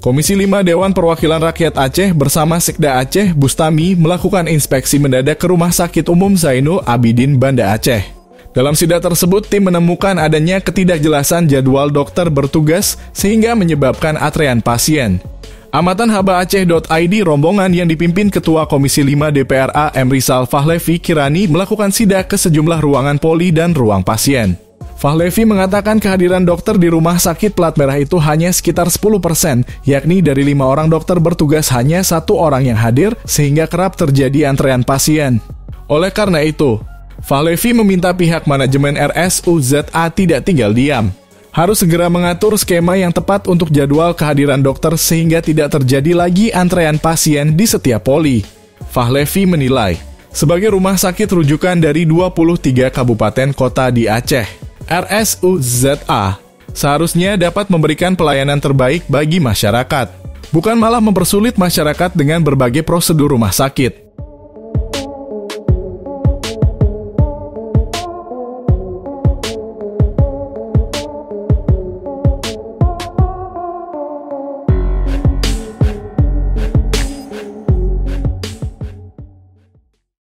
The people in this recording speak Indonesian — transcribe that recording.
Komisi 5 Dewan Perwakilan Rakyat Aceh bersama Sekda Aceh, Bustami, melakukan inspeksi mendadak ke Rumah Sakit Umum Zainul Abidin, Banda Aceh. Dalam sidak tersebut, tim menemukan adanya ketidakjelasan jadwal dokter bertugas sehingga menyebabkan antrean pasien. Amatan habaaceh.id, rombongan yang dipimpin Ketua Komisi 5 DPRA M. Rizal Fahlevi Kirani melakukan sidak ke sejumlah ruangan poli dan ruang pasien. Fahlevi mengatakan kehadiran dokter di rumah sakit plat merah itu hanya sekitar 10%, yakni dari 5 orang dokter bertugas hanya 1 orang yang hadir, sehingga kerap terjadi antrean pasien. Oleh karena itu, Fahlevi meminta pihak manajemen RSUZA tidak tinggal diam. Harus segera mengatur skema yang tepat untuk jadwal kehadiran dokter sehingga tidak terjadi lagi antrean pasien di setiap poli. Fahlevi menilai, sebagai rumah sakit rujukan dari 23 kabupaten kota di Aceh, RSUZA seharusnya dapat memberikan pelayanan terbaik bagi masyarakat, bukan malah mempersulit masyarakat dengan berbagai prosedur rumah sakit.